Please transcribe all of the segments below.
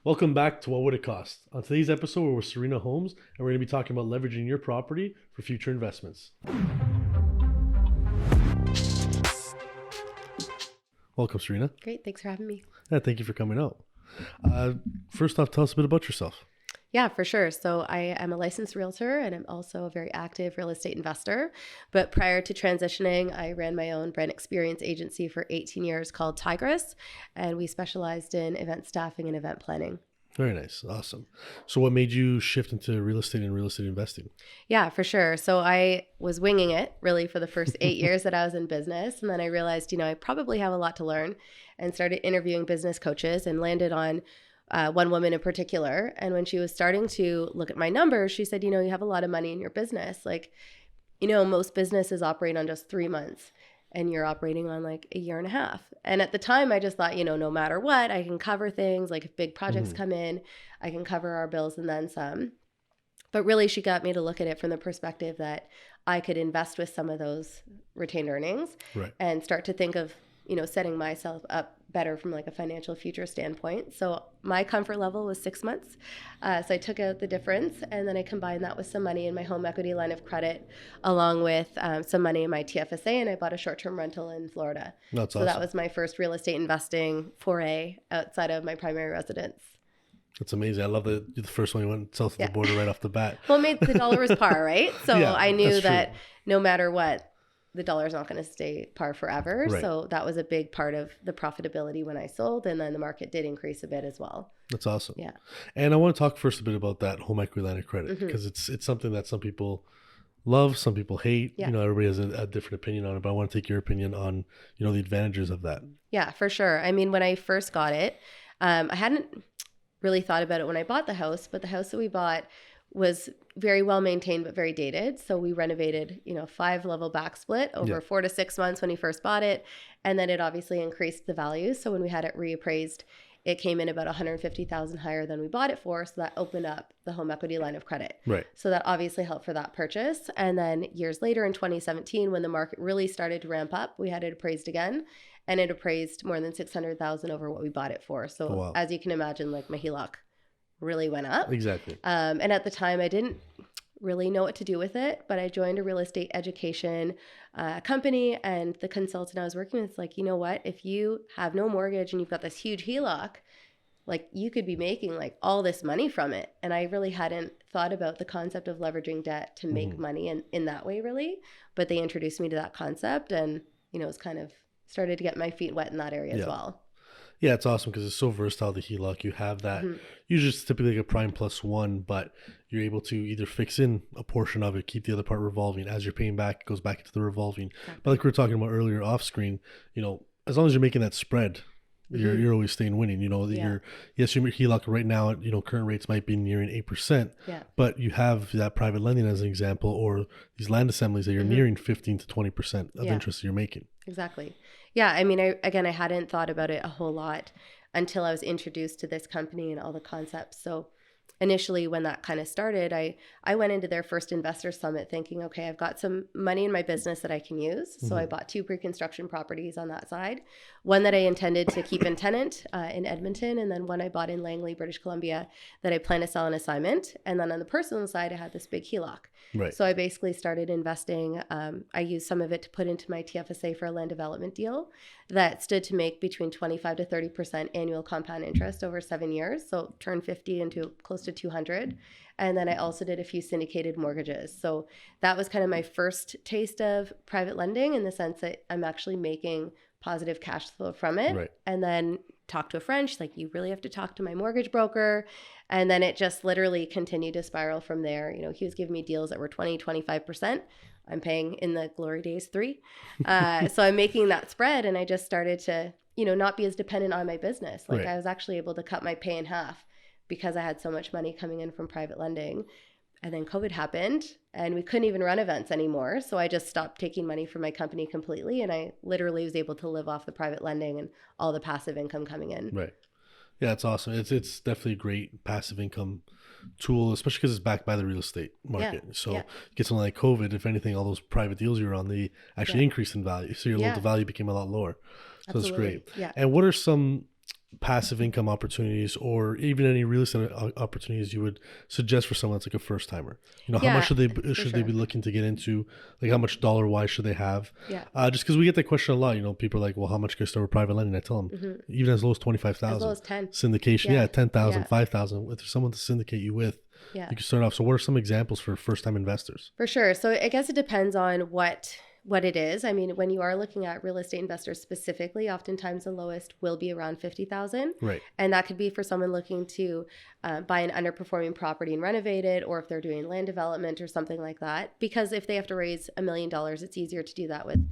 Welcome back to What Would It Cost? On today's episode, we're with Serena Holmes, and we're going to be talking about leveraging your property for future investments. Welcome, Serena. Great. Thanks for having me. Yeah, thank you for coming out. First off, tell us a bit about yourself. Yeah, for sure. So I am a licensed realtor and I'm also a very active real estate investor. But prior to transitioning, I ran my own brand experience agency for 18 years called Tigress, and we specialized in event staffing and event planning. Very nice. Awesome. So what made you shift into real estate and real estate investing? Yeah, for sure. So I was winging it really for the first 8 years that I was in business. And then I realized, I probably have a lot to learn, and started interviewing business coaches and landed on one woman in particular. And when she was starting to look at my numbers, she said, you have a lot of money in your business. Most businesses operate on just 3 months and you're operating on like a year and a half. And at the time I just thought, no matter what, I can cover things. Like if big projects come in, I can cover our bills and then some. But really she got me to look at it from the perspective that I could invest with some of those retained earnings, right, and start to think of, setting myself up better from like a financial future standpoint. So my comfort level was 6 months. So I took out the difference, and then I combined that with some money in my home equity line of credit, along with some money in my TFSA, and I bought a short-term rental in Florida. That's so awesome. That was my first real estate investing foray outside of my primary residence. That's amazing. I love that you're the first one you went south of the border right off the bat. Well, it made the dollar was par, right? So Yeah, I knew that's that true. no matter what, the dollar's not going to stay par forever. Right. So that was a big part of the profitability when I sold. And then the market did increase a bit as well. That's awesome. Yeah. And I want to talk first a bit about that home equity line of credit, because it's something that some people love, some people hate. Yeah. Everybody has a different opinion on it, but I want to take your opinion on, the advantages of that. Yeah, for sure. I mean, when I first got it, I hadn't really thought about it when I bought the house, but the house that we bought was very well maintained, but very dated. So we renovated, 5-level back split over 4 to 6 months when we first bought it. And then it obviously increased the value. So when we had it reappraised, it came in about $150,000 higher than we bought it for. So that opened up the home equity line of credit. Right. So that obviously helped for that purchase. And then years later in 2017, when the market really started to ramp up, we had it appraised again, and it appraised more than $600,000 over what we bought it for. So wow. As you can imagine, like my HELOC really went up. Exactly. And at the time I didn't really know what to do with it, but I joined a real estate education company, and the consultant I was working with was like, you know what, if you have no mortgage and you've got this huge HELOC, like you could be making like all this money from it. And I really hadn't thought about the concept of leveraging debt to make money in that way really, but they introduced me to that concept, and it's kind of started to get my feet wet in that area as well. Yeah, it's awesome because it's so versatile, the HELOC. You have that, usually it's typically like a prime plus one, but you're able to either fix in a portion of it, keep the other part revolving. As you're paying back, it goes back into the revolving. Exactly. But like we were talking about earlier off screen, as long as you're making that spread, you're always staying winning. Your HELOC right now at current rates might be nearing 8%, but you have that private lending as an example, or these land assemblies that you're nearing 15 to 20% of interest that you're making. Exactly. Yeah, I mean, I hadn't thought about it a whole lot until I was introduced to this company and all the concepts. So initially when that kind of started, I went into their first investor summit thinking, okay, I've got some money in my business that I can use. So I bought 2 pre-construction properties on that side. One that I intended to keep in tenant in Edmonton, and then one I bought in Langley, British Columbia, that I plan to sell on assignment. And then on the personal side, I had this big HELOC. Right. So I basically started investing. I used some of it to put into my TFSA for a land development deal that stood to make between 25 to 30% annual compound interest over 7 years. So turned 50 into close to 200. And then I also did a few syndicated mortgages. So that was kind of my first taste of private lending, in the sense that I'm actually making positive cash flow from it. Right. And then talked to a friend. She's like, you really have to talk to my mortgage broker. And then it just literally continued to spiral from there. He was giving me deals that were 20, 25%. I'm paying in the glory days 3. So I'm making that spread, and I just started to, not be as dependent on my business. Like Right. I was actually able to cut my pay in half because I had so much money coming in from private lending. And then COVID happened and we couldn't even run events anymore. So I just stopped taking money from my company completely. And I literally was able to live off the private lending and all the passive income coming in. Right. Yeah, it's awesome. It's definitely a great passive income tool, especially because it's backed by the real estate market. So get something like COVID, if anything, all those private deals you were on, they actually increased in value. So your loan to value became a lot lower. So Absolutely. it's great. Yeah. And what are some passive income opportunities or even any real estate opportunities you would suggest for someone that's like a first timer? You know, how much should they be looking to get into? Like, how much dollar wise should they have? Yeah. Just because we get that question a lot. You know, people are like, well, how much can I start with private lending? I tell them even as low as 25,000. As low as 10. Syndication, 10,000, 5,000. If there's someone to syndicate you with, you can start off. So, what are some examples for first time investors? For sure. So, I guess it depends on what it is. I mean, when you are looking at real estate investors specifically, oftentimes the lowest will be around 50,000. Right. And that could be for someone looking to buy an underperforming property and renovate it, or if they're doing land development or something like that. Because if they have to raise $1 million, it's easier to do that with,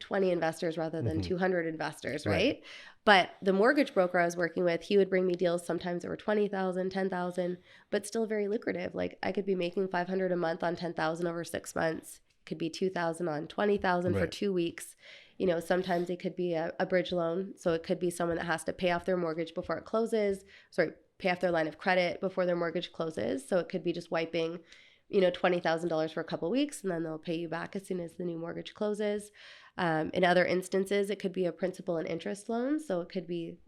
20 investors rather than 200 investors, right? But the mortgage broker I was working with, he would bring me deals sometimes that were 20,000, 10,000, but still very lucrative. Like I could be making $500 a month on 10,000 over 6 months. Could be 2,000 on 20,000 for 2 weeks. Sometimes it could be a bridge loan. So it could be someone that has to pay off their mortgage before it closes. Pay off their line of credit before their mortgage closes. So it could be just wiping, $20,000 for a couple of weeks, and then they'll pay you back as soon as the new mortgage closes. In other instances, it could be a principal and interest loan. So it could be,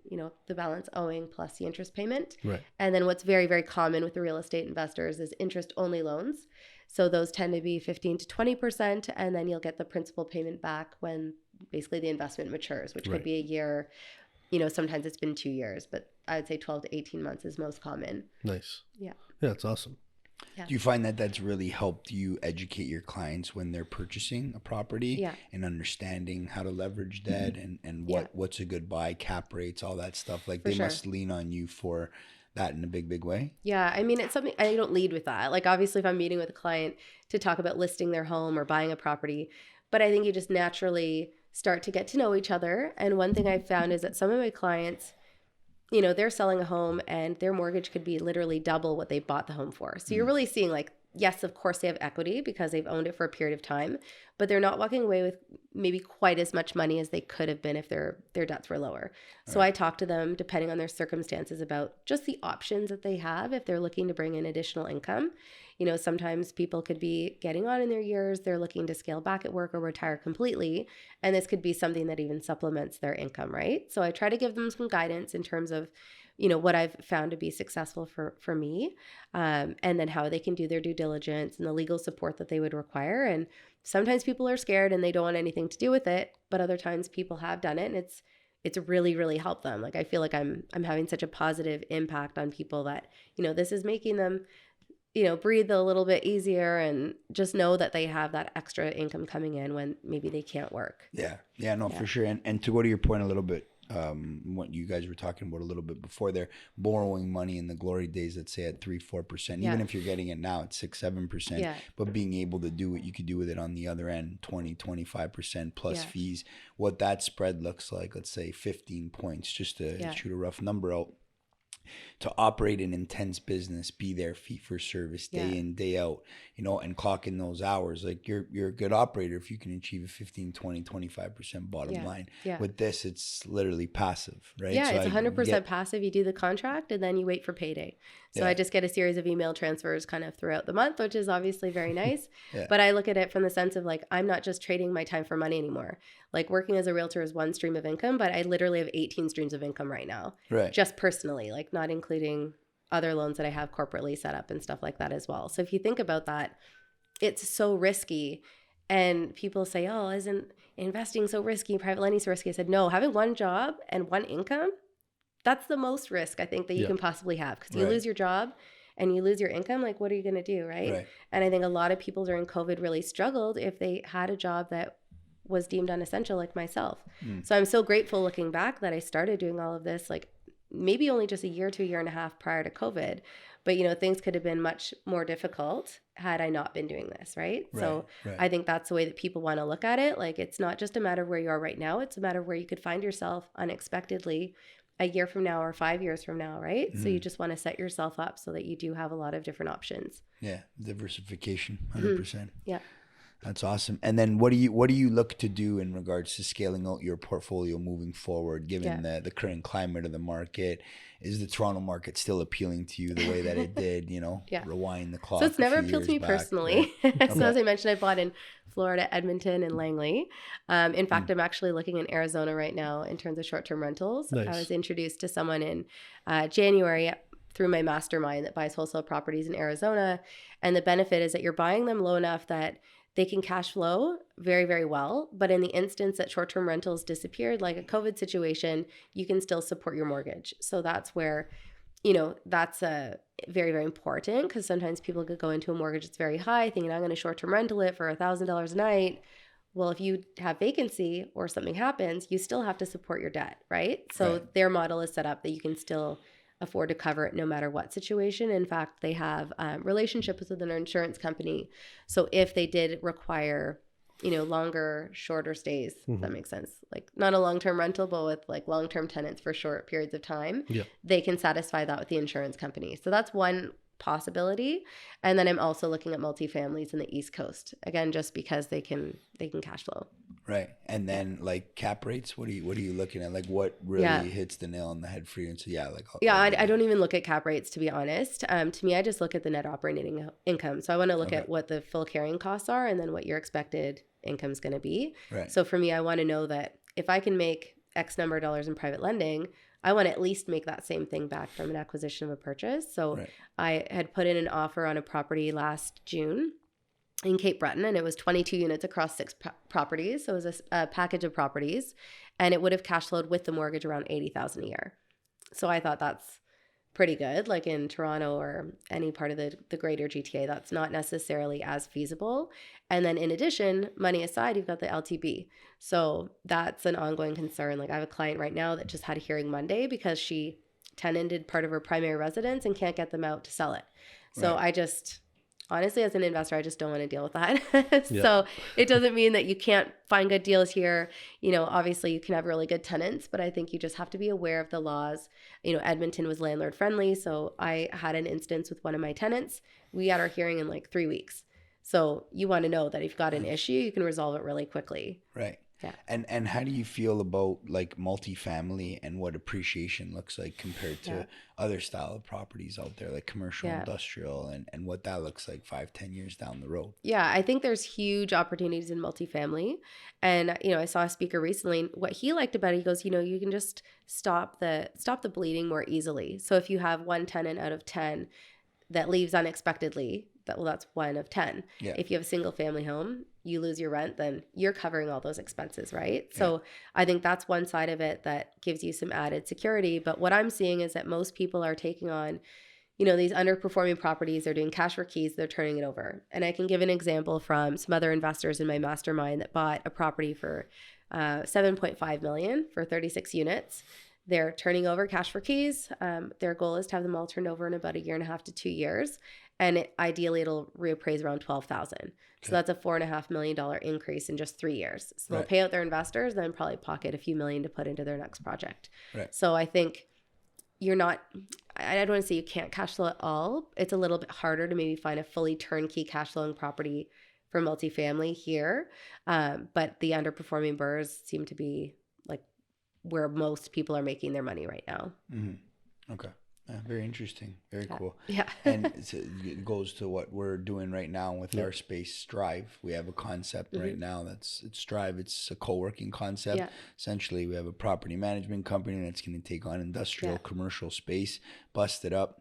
the balance owing plus the interest payment. Right. And then what's very, very common with the real estate investors is interest only loans. So those tend to be 15 to 20%, and then you'll get the principal payment back when basically the investment matures, which could be a year. Sometimes it's been 2 years, but I would say 12 to 18 months is most common. Nice. Yeah. Yeah, that's awesome. Yeah. Do you find that that's really helped you educate your clients when they're purchasing a property and understanding how to leverage that and what's a good buy, cap rates, all that stuff? Like they must lean on you for that in a big, big way. Yeah. I mean, it's something I don't lead with that. Like obviously if I'm meeting with a client to talk about listing their home or buying a property, but I think you just naturally start to get to know each other. And one thing I've found is that some of my clients, they're selling a home and their mortgage could be literally double what they bought the home for. So you're really seeing like, yes, of course they have equity because they've owned it for a period of time, but they're not walking away with maybe quite as much money as they could have been if their debts were lower. So I talk to them depending on their circumstances about just the options that they have if they're looking to bring in additional income. Sometimes people could be getting on in their years, they're looking to scale back at work or retire completely, and this could be something that even supplements their income, right? So I try to give them some guidance in terms of what I've found to be successful for me, and then how they can do their due diligence and the legal support that they would require. And sometimes people are scared and they don't want anything to do with it, but other times people have done it and it's really, really helped them. Like I feel like I'm having such a positive impact on people that, this is making them, breathe a little bit easier and just know that they have that extra income coming in when maybe they can't work. For sure. And to go to your point a little bit, what you guys were talking about a little bit before there, borrowing money in the glory days, let's say at 3-4%, even if you're getting it now at 6-7%, but being able to do what you could do with it on the other end, 20-25% plus fees, what that spread looks like, let's say 15 points, just to shoot a rough number out. To operate an intense business, be there fee for service day in, day out, and clock in those hours. Like you're a good operator if you can achieve a 15, 20, 25% bottom line. With this, it's literally passive, right? Yeah, so it's 100% passive. You do the contract and then you wait for payday. So I just get a series of email transfers kind of throughout the month, which is obviously very nice. But I look at it from the sense of like, I'm not just trading my time for money anymore. Like working as a realtor is one stream of income, but I literally have 18 streams of income right now. Right. Just personally, like not including other loans that I have corporately set up and stuff like that as well. So if you think about that, it's so risky. And people say, oh, isn't investing so risky? Private lending so risky? I said, no, having one job and one income, that's the most risk I think that you can possibly have, because you lose your job and you lose your income. Like, what are you going to do? Right. And I think a lot of people during COVID really struggled if they had a job that was deemed unessential, like myself. So I'm so grateful looking back that I started doing all of this, like maybe only just a year to a year and a half prior to COVID. But, things could have been much more difficult had I not been doing this, right? So I think that's the way that people want to look at it. Like, it's not just a matter of where you are right now. It's a matter of where you could find yourself unexpectedly a year from now or 5 years from now, right? So you just want to set yourself up so that you do have a lot of different options. Yeah, diversification, 100%. Yeah. That's awesome. And then what do you look to do in regards to scaling out your portfolio moving forward, given the current climate of the market? Is the Toronto market still appeling to you the way that it did, rewind the clock? So it's never appealed to me personally. Right? So as I mentioned, I bought in Florida, Edmonton, and Langley. In fact, I'm actually looking in Arizona right now in terms of short-term rentals. Nice. I was introduced to someone in January through my mastermind that buys wholesale properties in Arizona. And the benefit is that you're buying them low enough that they can cash flow very, very well. But in the instance that short-term rentals disappeared, like a COVID situation, you can still support your mortgage. So that's where, that's a very, very important, because sometimes people could go into a mortgage that's very high thinking I'm going to short-term rental it for $1,000 a night. Well, if you have vacancy or something happens, you still have to support your debt, right? So their model is set up that you can still afford to cover it no matter what situation. In fact, they have relationships with an insurance company. So if they did require, longer, shorter stays, if that makes sense, like not a long-term rental, but with like long-term tenants for short periods of time, they can satisfy that with the insurance company. So that's one possibility. And then I'm also looking at multifamilies in the East Coast, again, just because they can cash flow. Right. And then like cap rates, what are you looking at? Like what really hits the nail on the head for you? And so I don't even look at cap rates, to be honest. To me, I just look at the net operating income. So I want to look at what the full carrying costs are and then what your expected income is going to be. Right. So for me, I want to know that if I can make X number of dollars in private lending, I want to at least make that same thing back from an acquisition of a purchase. So I had put in an offer on a property last June in Cape Breton, and it was 22 units across 6 properties. So it was a package of properties, and it would have cash flowed with the mortgage around $80,000 a year. So I thought that's pretty good. Like in Toronto or any part of the greater GTA, that's not necessarily as feasible. And then in addition, money aside, you've got the LTB. So that's an ongoing concern. Like I have a client right now that just had a hearing Monday because she tenanted part of her primary residence and can't get them out to sell it. So I just, honestly, as an investor, I just don't want to deal with that. So it doesn't mean that you can't find good deals here. Obviously you can have really good tenants, but I think you just have to be aware of the laws. Edmonton was landlord friendly. So I had an instance with one of my tenants. We had our hearing in like 3 weeks. So you want to know that if you've got an issue, you can resolve it really quickly. Right. Yeah. And how do you feel about like multifamily and what appreciation looks like compared to other style of properties out there, like commercial, industrial, and what that looks like 5-10 years down the road? Yeah, I think there's huge opportunities in multifamily. And, I saw a speaker recently, what he liked about it, he goes, you can just stop the bleeding more easily. So if you have one tenant out of 10 that leaves unexpectedly, that's 1 of 10. Yeah. If you have a single family home, you lose your rent, then you're covering all those expenses, right? Yeah. So I think that's one side of it that gives you some added security. But what I'm seeing is that most people are taking on, these underperforming properties. They're doing cash for keys. They're turning it over. And I can give an example from some other investors in my mastermind that bought a property for $7.5 million for 36 units. They're turning over cash for keys. Their goal is to have them all turned over in about 1.5 to 2 years. And ideally, it'll reappraise around $12,000. So that's a $4.5 million increase in just 3 years. So they'll pay out their investors, then probably pocket a few million to put into their next project. Right. So I think I don't want to say you can't cash flow at all. It's a little bit harder to maybe find a fully turnkey cash flowing property for multifamily here. But the underperforming burrs seem to be like where most people are making their money right now. Mm-hmm. Okay. Yeah, very interesting. Very cool. Yeah. And it goes to what we're doing right now with our space, Strive. We have a concept right now it's Strive. It's a co-working concept. Yeah. Essentially, we have a property management company that's going to take on industrial, commercial space, bust it up,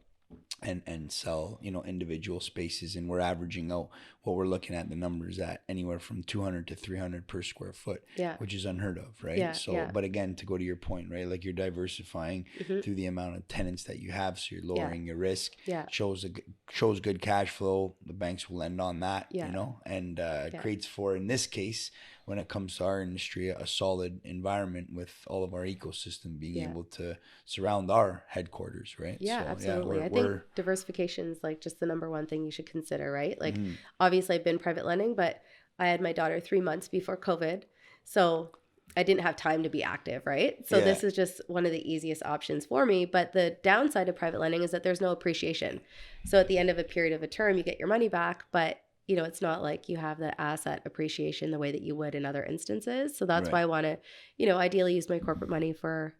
and sell, individual spaces. And we're averaging out what we're looking at the numbers at anywhere from 200 to 300 per square foot, which is unheard of, right? Yeah, so, but again, to go to your point, right? Like you're diversifying through the amount of tenants that you have. So you're lowering your risk, shows good cash flow. The banks will lend on that, and creates for, in this case, when it comes to our industry, a solid environment with all of our ecosystem being able to surround our headquarters, right? Yeah, so, absolutely. I think diversification is like just the number one thing you should consider, right? Like obviously I've been private lending, but I had my daughter 3 months before COVID. So I didn't have time to be active, right? So this is just one of the easiest options for me. But the downside of private lending is that there's no appreciation. So at the end of a period of a term, you get your money back, but you know, it's not like you have the asset appreciation the way that you would in other instances. So that's why I want to, you know, ideally use my corporate money for,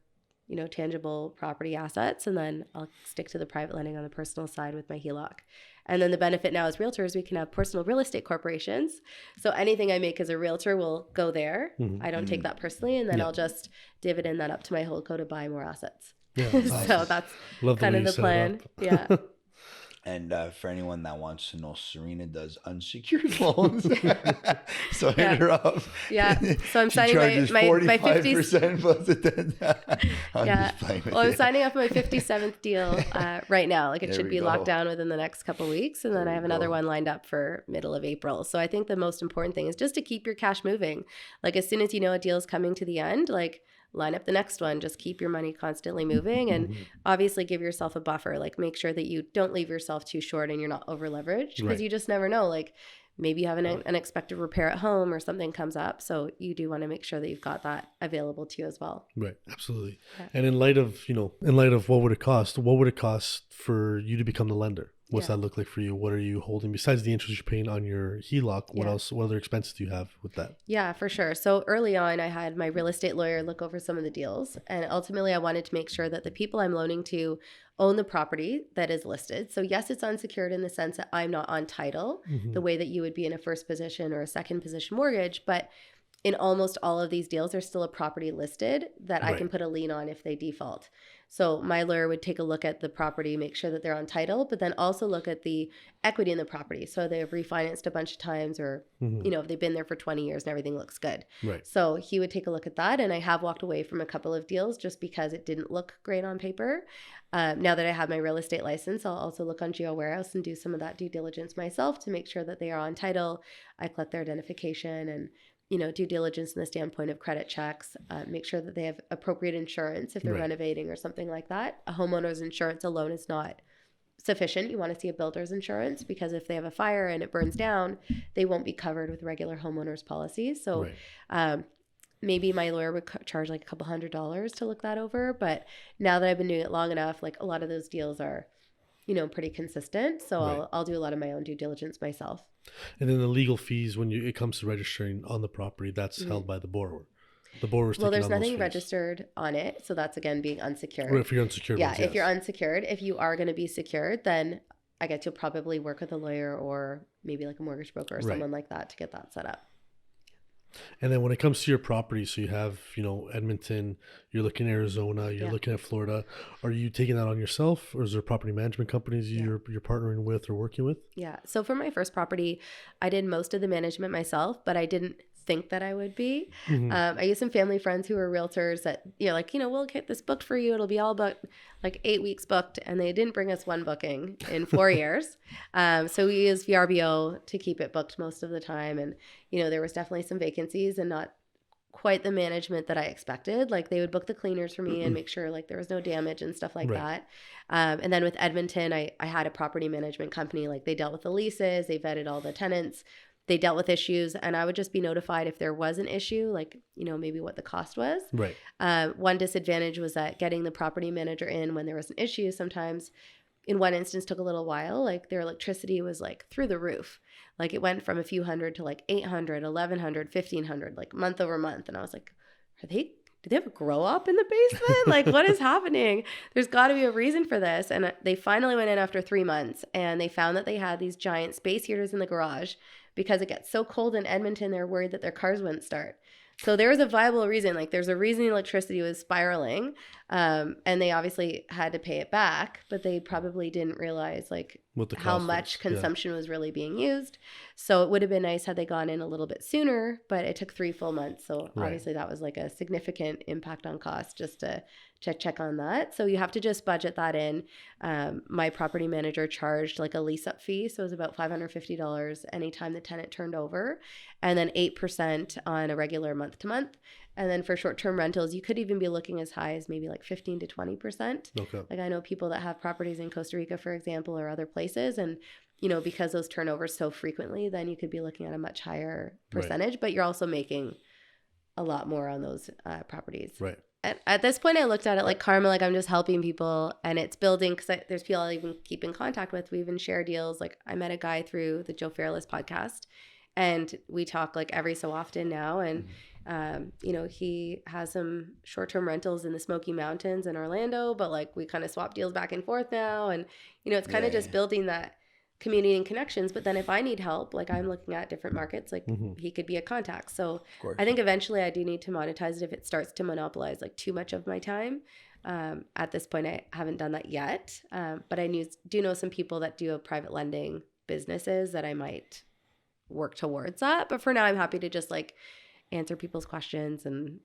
you know, tangible property assets. And then I'll stick to the private lending on the personal side with my HELOC. And then the benefit now as realtors, we can have personal real estate corporations. So anything I make as a realtor will go there. I don't take that personally. And then I'll just dividend that up to my holdco to buy more assets. Yeah, so that's kind of the plan. Yeah. And for anyone that wants to know, Serena does unsecured loans. So hit her up. Yeah. So I'm signing my 50%. Plus the 10. I'm signing up my 57th deal right now. Like it should be locked down within the next couple of weeks. And then I have another one lined up for middle of April. So I think the most important thing is just to keep your cash moving. Like as soon as you know a deal is coming to the end, like line up the next one. Just keep your money constantly moving and obviously give yourself a buffer. Like make sure that you don't leave yourself too short and you're not over leveraged because you just never know. Like maybe you have an unexpected repair at home or something comes up. So you do want to make sure that you've got that available to you as well. Right. Absolutely. Yeah. And in light of what would it cost for you to become the lender? What's that look like for you? What are you holding besides the interest you're paying on your HELOC? What else? What other expenses do you have with that? Yeah, for sure. So early on, I had my real estate lawyer look over some of the deals. And ultimately, I wanted to make sure that the people I'm loaning to own the property that is listed. So yes, it's unsecured in the sense that I'm not on title the way that you would be in a first position or a second position mortgage. But in almost all of these deals, there's still a property listed that I can put a lien on if they default. So my lawyer would take a look at the property, make sure that they're on title, but then also look at the equity in the property. So they've refinanced a bunch of times or, you know, if they've been there for 20 years and everything looks good. Right. So he would take a look at that. And I have walked away from a couple of deals just because it didn't look great on paper. Now that I have my real estate license, I'll also look on Geo Warehouse and do some of that due diligence myself to make sure that they are on title. I collect their identification and you know, due diligence in the standpoint of credit checks, make sure that they have appropriate insurance if they're renovating or something like that. A homeowner's insurance alone is not sufficient. You want to see a builder's insurance because if they have a fire and it burns down, they won't be covered with regular homeowners policies. So maybe my lawyer would charge like a couple $100 to look that over. But now that I've been doing it long enough, like a lot of those deals are, you know, pretty consistent. So I'll do a lot of my own due diligence myself. And then the legal fees when it comes to registering on the property, that's held by the borrower. The borrower's taking on those fees. Well, there's nothing registered on it, so that's again being unsecured. Or if you're unsecured, if you're unsecured, if you are going to be secured, then I guess you'll probably work with a lawyer or maybe like a mortgage broker or someone like that to get that set up. And then when it comes to your property, so you have, you know, Edmonton, you're looking at Arizona, you're looking at Florida. Are you taking that on yourself or is there property management companies you're partnering with or working with? Yeah. So for my first property, I did most of the management myself, but I didn't think that I would be. I used some family friends who were realtors that, you know, like, you know, we'll get this booked for you. It'll be all booked, like 8 weeks booked. And they didn't bring us one booking in 4 years. So we used VRBO to keep it booked most of the time. And, you know, there was definitely some vacancies and not quite the management that I expected. Like they would book the cleaners for me and make sure like there was no damage and stuff like that. And then with Edmonton, I had a property management company. Like they dealt with the leases, they vetted all the tenants. They dealt with issues and I would just be notified if there was an issue, like, you know, maybe what the cost was. Right. One disadvantage was that getting the property manager in when there was an issue sometimes in one instance took a little while. Like their electricity was like through the roof. Like it went from a few hundred to like 800, 1100, 1500, like month over month. And I was like, did they have a grow up in the basement? Like what is happening? There's got to be a reason for this. And they finally went in after 3 months and they found that they had these giant space heaters in the garage. Because it gets so cold in Edmonton, they're worried that their cars wouldn't start. So there was a viable reason. Like there's a reason the electricity was spiraling. And they obviously had to pay it back, but they probably didn't realize like how much consumption was really being used. So it would have been nice had they gone in a little bit sooner, but it took 3 full months. So obviously that was like a significant impact on cost just to check on that. So you have to just budget that in. My property manager charged like a lease up fee. So it was about $550 anytime the tenant turned over, and then 8% on a regular month to month. And then for short-term rentals, you could even be looking as high as maybe like 15 to 20%. Okay. Like I know people that have properties in Costa Rica, for example, or other places. And, you know, because those turnovers so frequently, then you could be looking at a much higher percentage, but you're also making a lot more on those properties. Right. at this point, I looked at it like karma, like I'm just helping people and it's building because there's people I even keep in contact with. We even share deals. Like I met a guy through the Joe Fairless podcast and we talk like every so often now. And, he has some short-term rentals in the Smoky Mountains in Orlando, but like we kind of swap deals back and forth now. And, it's kind of just building that community and connections. But then if I need help, like I'm looking at different markets, like he could be a contact. So I think eventually I do need to monetize it if it starts to monopolize like too much of my time. At this point, I haven't done that yet. But I do know some people that do have private lending businesses that I might work towards that. But for now, I'm happy to just like answer people's questions. And,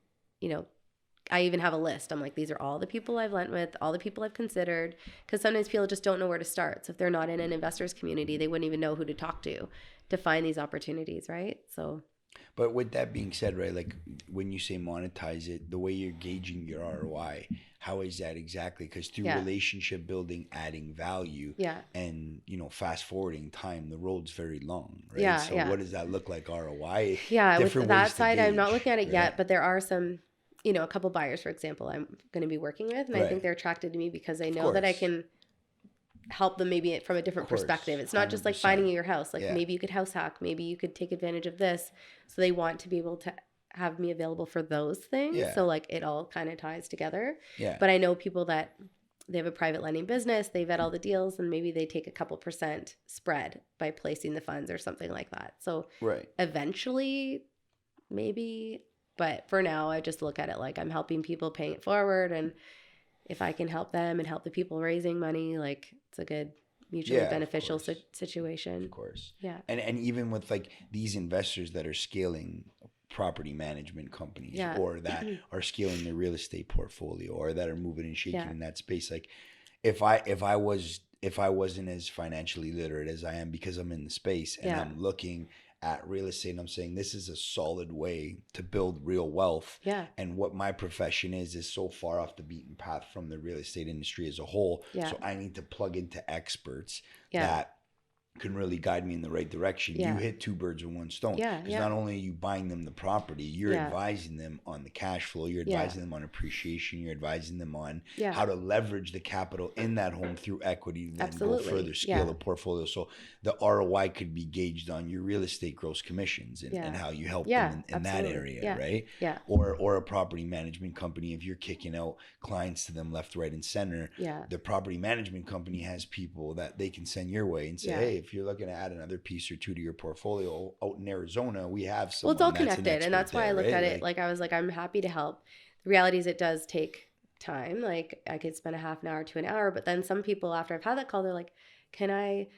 I even have a list. I'm like, these are all the people I've lent with, all the people I've considered, because sometimes people just don't know where to start. So if they're not in an investors community, they wouldn't even know who to talk to find these opportunities, right? So. But with that being said, right, like when you say monetize it, the way you're gauging your ROI, how is that exactly? Because through relationship building, adding value, and fast forwarding time, the road's very long, right? So what does that look like ROI? Yeah, with that side, I'm not looking at it yet, but there are some, a couple buyers, for example, I'm going to be working with, and I think they're attracted to me because they know that I can help them maybe from a different perspective. It's not just like finding your house. Like maybe you could house hack, maybe you could take advantage of this. So they want to be able to have me available for those things. Yeah. So like it all kind of ties together. Yeah. But I know people that they have a private lending business, they vet all the deals, and maybe they take a couple % spread by placing the funds or something like that. So eventually maybe, but for now I just look at it like I'm helping people paying it forward, and if I can help them and help the people raising money, like it's a good mutually beneficial situation. Of course. Yeah. And even with like these investors that are scaling property management companies or that are scaling their real estate portfolio or that are moving and shaking in that space, like if I wasn't as financially literate as I am because I'm in the space and I'm looking at real estate and I'm saying this is a solid way to build real wealth. Yeah. And what my profession is so far off the beaten path from the real estate industry as a whole. Yeah. So I need to plug into experts that can really guide me in the right direction. Yeah. You hit two birds with one stone. Yeah. Because not only are you buying them the property, you're advising them on the cash flow, you're advising them on appreciation, you're advising them on how to leverage the capital in that home through equity and then go further scale the portfolio. So the ROI could be gauged on your real estate gross commissions and how you help them in that area, right? Yeah. Or a property management company, if you're kicking out clients to them left, right, and center, the property management company has people that they can send your way and say, hey, if you're looking to add another piece or two to your portfolio out in Arizona, we have someone. Well, it's all connected, and that's why I looked at it like I was like, I'm happy to help. The reality is it does take time. Like I could spend a half an hour to an hour, but then some people after I've had that call, they're like, can I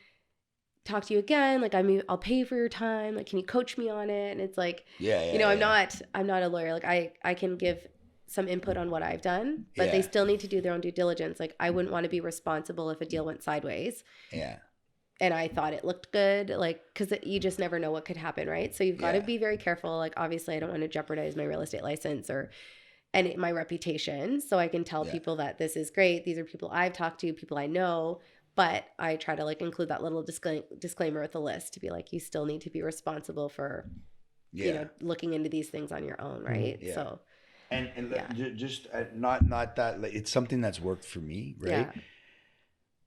talk to you again? Like I'll pay for your time. Like, can you coach me on it? And it's like, I'm not a lawyer. Like I can give some input on what I've done, but they still need to do their own due diligence. Like I wouldn't want to be responsible if a deal went sideways. Yeah. And I thought it looked good, like, because you just never know what could happen, right? So you've got to be very careful. Like, obviously, I don't want to jeopardize my real estate license or my reputation. So I can tell people that this is great. These are people I've talked to, people I know. But I try to, like, include that little disclaimer with the list to be like, you still need to be responsible for, looking into these things on your own, right? Yeah. So, and just not that, like, it's something that's worked for me, right? Yeah.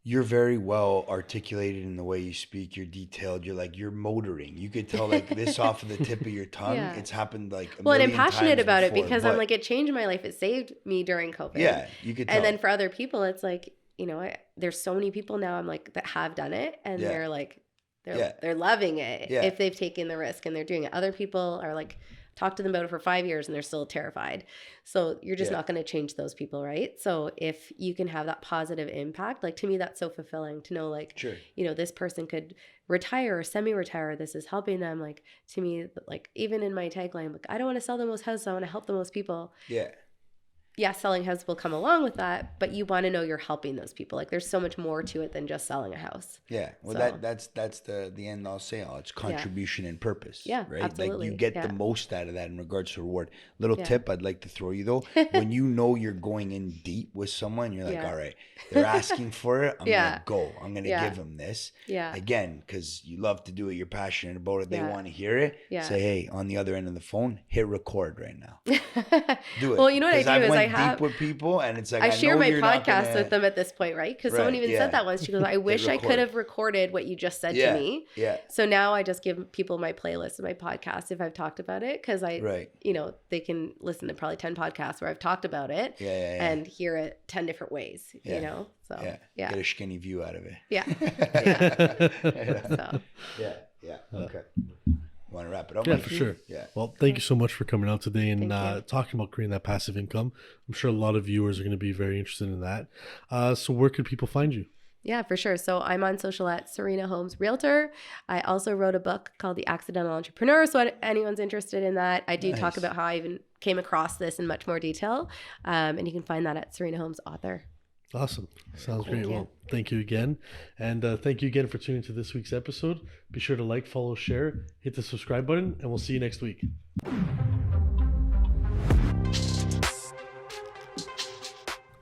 You're very well articulated in the way you speak. You're detailed. You're motoring. You could tell like this off of the tip of your tongue. Yeah. It's happened like a million and I'm passionate about before, it because I'm like, it changed my life. It saved me during COVID. Yeah, you could tell. And then for other people, it's like, there's so many people now I'm like that have done it and they're like, they're loving it if they've taken the risk and they're doing it. Other people are like, talk to them about it for 5 years and they're still terrified. So you're just not going to change those people, right? So if you can have that positive impact, like to me, that's so fulfilling to know like, this person could retire or semi-retire. This is helping them. Like to me, like even in my tagline, like I don't want to sell the most houses. I want to help the most people. Yeah. Yeah, selling houses will come along with that, but you want to know you're helping those people. Like there's so much more to it than just selling a house. Yeah. Well, that's the end all say all. It's contribution and purpose. Yeah, right? Absolutely. Like you get the most out of that in regards to reward. Little tip I'd like to throw you though. When you know you're going in deep with someone, you're like, all right, they're asking for it. I'm gonna go. I'm gonna give them this. Yeah. Again, because you love to do it, you're passionate about it. They want to hear it. Yeah. Say, hey, on the other end of the phone, hit record right now. Do it. Well, you know what I do is I have deep with people, and it's like I share know my you're not podcast with them at this point, right? Because someone even said that once. She goes, "I wish I could have recorded what you just said to me." Yeah. So now I just give people my playlist of my podcast if I've talked about it, because you know, they can listen to probably 10 podcasts where I've talked about it, and hear it 10 different ways. You know, so get a skinny view out of it. Yeah. So. Yeah. Okay. Want to wrap it up? Yeah, for sure. Yeah. Well, thank you so much for coming out today and talking about creating that passive income. I'm sure a lot of viewers are going to be very interested in that. So where could people find you? Yeah, for sure. So I'm on social at Serena Holmes Realtor. I also wrote a book called The Accidental Entrepreneur. So if anyone's interested in that, I do talk about how I even came across this in much more detail. And you can find that at Serena Holmes Author. Awesome. Sounds great. Well, thank you again. And thank you again for tuning to this week's episode. Be sure to like, follow, share, hit the subscribe button, and we'll see you next week.